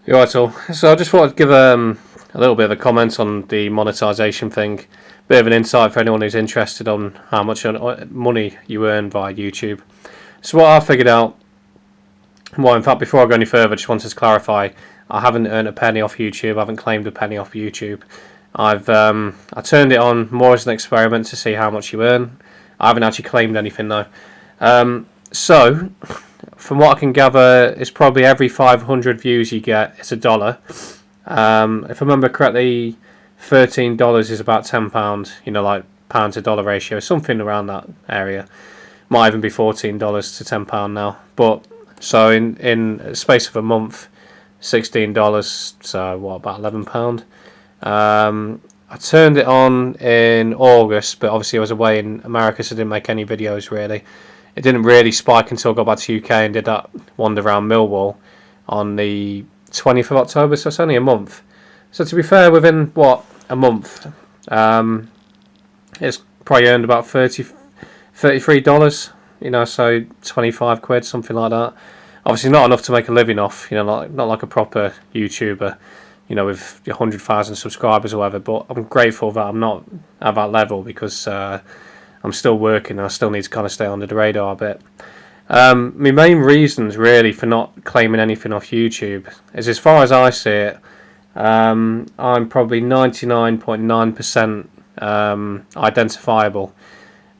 You're right, all. So I just thought I'd give a little bit of a comment on the monetisation thing. Bit of an insight for anyone who's interested on how much money you earn via YouTube. So what I figured out, well, in fact, before I go any further, I just wanted to clarify, I haven't earned a penny off YouTube. I haven't claimed a penny off YouTube. I turned it on more as an experiment to see how much you earn. I haven't actually claimed anything though. So, from what I can gather, it's probably every 500 views you get is $1. If I remember correctly, $13 is about £10. You know, like pound to dollar ratio, something around that area. Might even be $14 to £10 now. But so in a space of a month, $16. So what, about £11? I turned it on in August, but obviously I was away in America, so I didn't make any videos really. It didn't really spike until I got back to UK and did that wander around Millwall on the 20th of October, so it's only a month. So to be fair, within what, a month, it's probably earned about $33, you know, so 25 quid, something like that. Obviously not enough to make a living off, you know, not like a proper YouTuber, you know, with 100,000 subscribers or whatever, but I'm grateful that I'm not at that level because I'm still working and I still need to kind of stay under the radar a bit. My main reasons really for not claiming anything off YouTube is, as far as I see it, I'm probably 99.9% identifiable.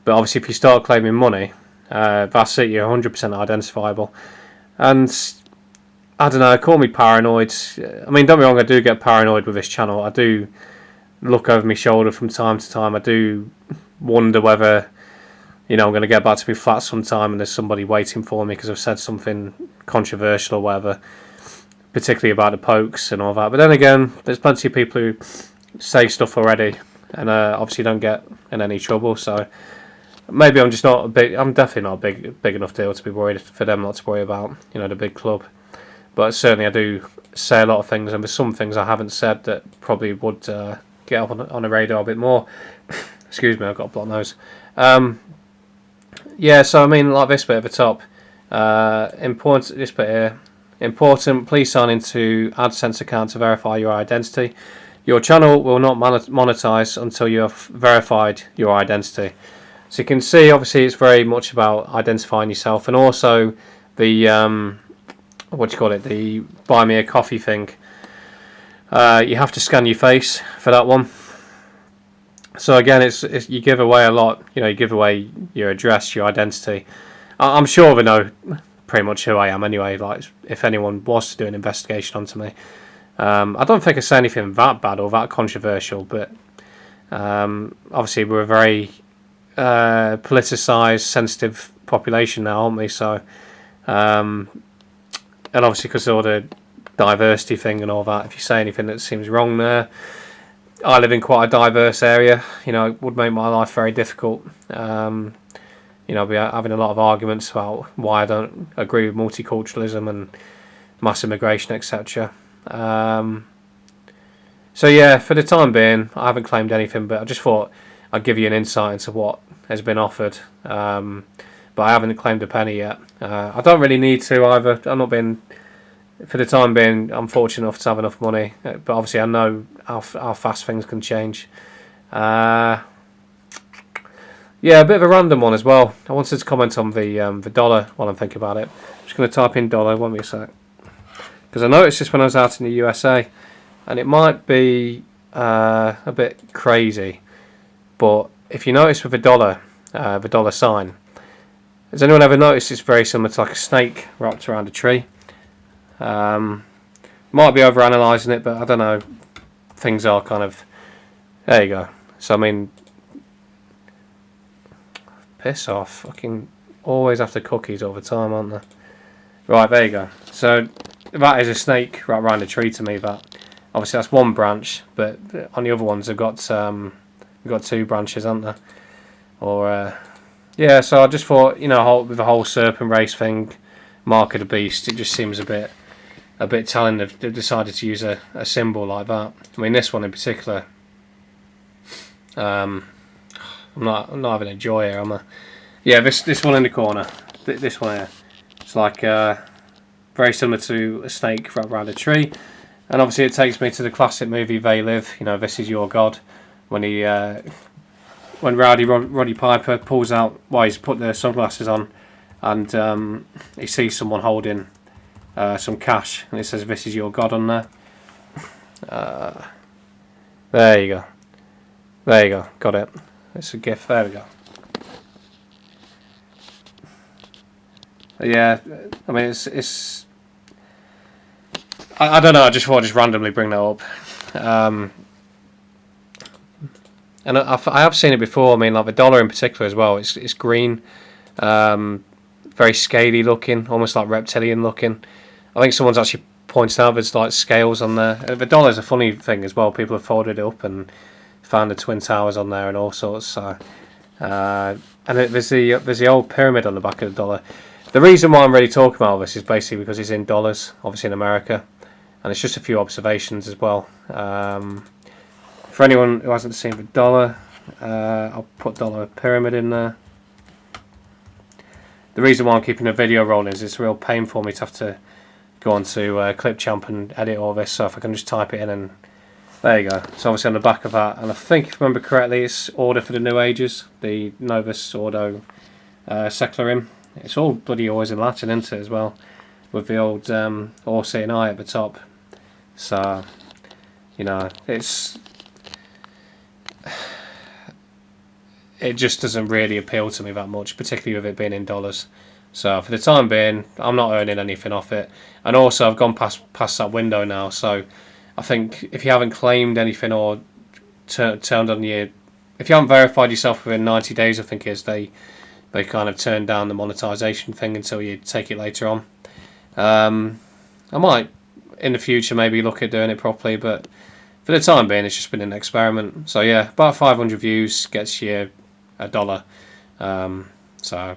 But obviously if you start claiming money, that's it, you're 100% identifiable. And I don't know, call me paranoid. I mean, don't be wrong, I do get paranoid with this channel. I do look over my shoulder from time to time. I do wonder whether, you know, I'm going to get back to my flat sometime and there's somebody waiting for me because I've said something controversial or whatever, particularly about the pokes and all that. But then again, there's plenty of people who say stuff already and obviously don't get in any trouble. So maybe I'm just not I'm definitely not a big enough deal to be worried for them not to worry about, you know, the big club. But certainly I do say a lot of things, and there's some things I haven't said that probably would get up on the radar a bit more. Excuse me, I've got a blocked nose. Yeah, so I mean, like this bit at the top, important, this bit here, important, please sign into AdSense account to verify your identity. Your channel will not monetize until you have verified your identity. So you can see, obviously, it's very much about identifying yourself, and also the what do you call it, the buy me a coffee thing. You have to scan your face for that one. So again, it's you give away a lot. You know, you give away your address, your identity. I'm sure they know pretty much who I am anyway. Like, if anyone was to do an investigation onto me, I don't think I say anything that bad or that controversial. But obviously, we're a very politicised, sensitive population now, aren't we? So, and obviously because of all the diversity thing and all that, if you say anything that seems wrong there, I live in quite a diverse area, you know, it would make my life very difficult. You know, I'll be having a lot of arguments about why I don't agree with multiculturalism and mass immigration, etc. So yeah, for the time being, I haven't claimed anything, but I just thought I'd give you an insight into what has been offered. But I haven't claimed a penny yet. I don't really need to either. I'm not being, for the time being, I'm fortunate enough to have enough money. But obviously I know how fast things can change. Yeah, a bit of a random one as well. I wanted to comment on the dollar while I'm thinking about it. I'm just going to type in dollar, won't be a sec. Because I noticed this when I was out in the USA. And it might be a bit crazy. But if you notice with the dollar sign, has anyone ever noticed it's very similar to like a snake wrapped around a tree? Might be over-analysing it, but I don't know. Things are kind of... There you go. So, I mean... Piss off. Fucking always after cookies all the time, aren't they? Right, there you go. So, that is a snake wrapped around a tree to me, that. Obviously, that's one branch, but on the other ones, they've got two branches, haven't they? Or... yeah, so I just thought, you know, with the whole serpent race thing, mark of the beast, it just seems a bit telling they've decided to use a symbol like that. I mean, this one in particular, I'm not having a joy here, am I? Yeah, this one in the corner, this one here, it's like very similar to a snake wrapped around a tree. And obviously it takes me to the classic movie They Live, you know, This Is Your God, when when Roddy Piper pulls out, well, he's put the sunglasses on, and he sees someone holding some cash, and it says "This is your God" on there. There you go. There you go. Got it. It's a gift. There we go. Yeah, I mean it's. I don't know. I just thought I'd just randomly bring that up. And I have seen it before. I mean, like the dollar in particular as well. It's green, very scaly looking, almost like reptilian looking. I think someone's actually pointed out there's like scales on there. The dollar's a funny thing as well. People have folded it up and found the twin towers on there and all sorts. So, there's the old pyramid on the back of the dollar. The reason why I'm really talking about this is basically because it's in dollars, obviously in America, and it's just a few observations as well. For anyone who hasn't seen the dollar, I'll put dollar pyramid in there. The reason why I'm keeping the video rolling is it's a real pain for me to have to go on to Clipchamp and edit all this, so if I can just type it in, and there you go. So obviously on the back of that, and I think if I remember correctly, it's Order for the New Ages, the Novus Ordo Secularim. It's all bloody always in Latin, isn't it, as well, with the old all-seeing eye at the top. So, you know, it just doesn't really appeal to me that much, particularly with it being in dollars. So for the time being, I'm not earning anything off it, and also I've gone past that window now. So I think if you haven't claimed anything or turned on your, if you haven't verified yourself within 90 days, I think is they kind of turn down the monetization thing until you take it later on. I might in the future maybe look at doing it properly, but for the time being, it's just been an experiment. So yeah, about 500 views gets you $1. So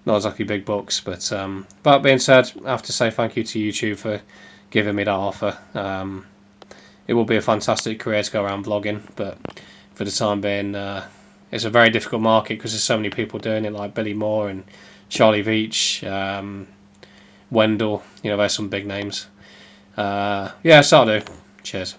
not exactly big bucks, but that being said, I have to say thank you to YouTube for giving me that offer. It will be a fantastic career to go around vlogging, but for the time being, it's a very difficult market because there's so many people doing it, like Billy Moore and Charlie Veach, Wendell. You know, there's some big names. Yeah, so I'll do. Cheers.